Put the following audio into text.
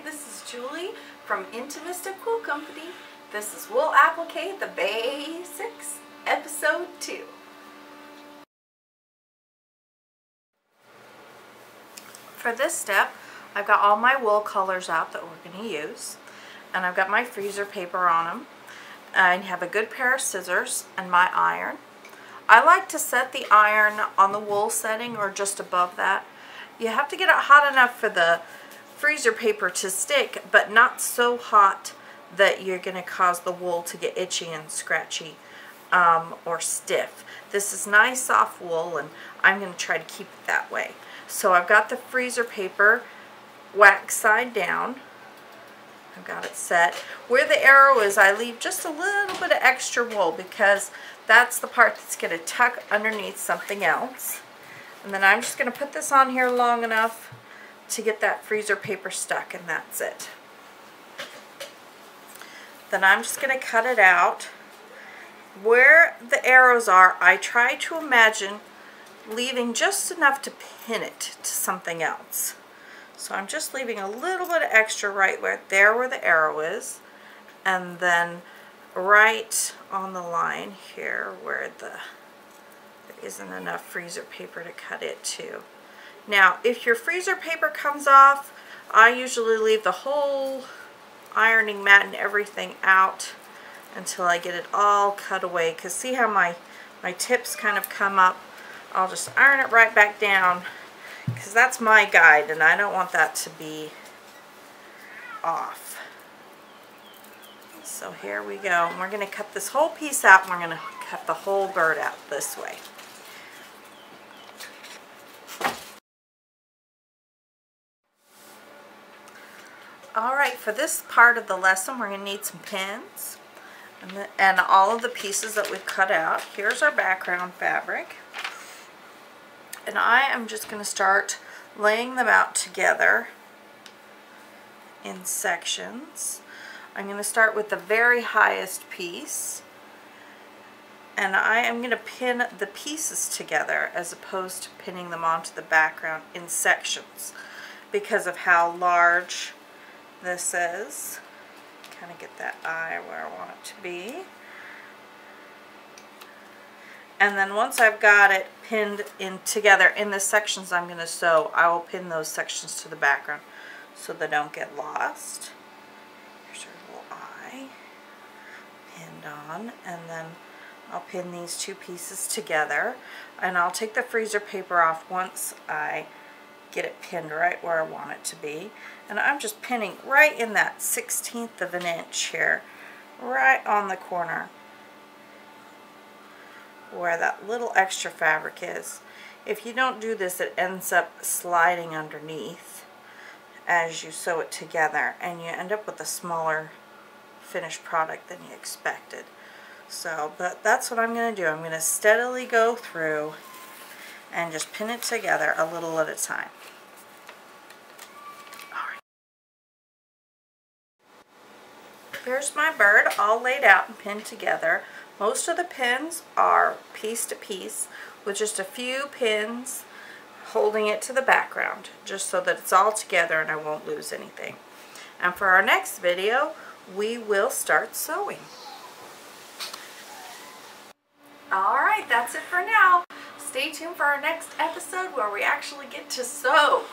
this is Julie from Intimistic Quilt Company. This is Wool Applique the Basics, Episode 2. For this step, I've got all my wool colors out that we're going to use, and I've got my freezer paper on them. I have a good pair of scissors and my iron. I like to set the iron on the wool setting or just above that. You have to get it hot enough for the freezer paper to stick, but not so hot that you're going to cause the wool to get itchy and scratchy or stiff. This is nice soft wool, and I'm going to try to keep it that way. So I've got the freezer paper wax side down. I've got it set. Where the arrow is, I leave just a little bit of extra wool because that's the part that's going to tuck underneath something else. And then I'm just going to put this on here long enough to get that freezer paper stuck, and that's it. Then I'm just going to cut it out. Where the arrows are, I try to imagine leaving just enough to pin it to something else. So I'm just leaving a little bit of extra right where the arrow is, and then right on the line here where there isn't enough freezer paper to cut it to. Now, if your freezer paper comes off, I usually leave the whole ironing mat and everything out until I get it all cut away, because see how my tips kind of come up? I'll just iron it right back down, because that's my guide and I don't want that to be off. So here we go. And we're going to cut this whole piece out, and we're going to cut the whole bird out this way. Alright, for this part of the lesson we're going to need some pins and all of the pieces that we've cut out. Here's our background fabric. And I am just going to start laying them out together in sections. I'm going to start with the very highest piece, and I am going to pin the pieces together as opposed to pinning them onto the background in sections because of how large this is. Kind of get that eye where I want it to be. And then once I've got it pinned in together in the sections I'm going to sew, I will pin those sections to the background so they don't get lost. Here's our little eye pinned on, and then I'll pin these two pieces together, and I'll take the freezer paper off once I get it pinned right where I want it to be. And I'm just pinning right in that 1/16 of an inch here, right on the corner where that little extra fabric is. If you don't do this, it ends up sliding underneath as you sew it together, and you end up with a smaller finished product than you expected. So, but that's what I'm going to do. I'm going to steadily go through and just pin it together a little at a time. Alright. Here's my bird all laid out and pinned together. Most of the pins are piece to piece with just a few pins holding it to the background, just so that it's all together and I won't lose anything. And for our next video, we will start sewing. Alright, that's it for now. Stay tuned for our next episode where we actually get to sew.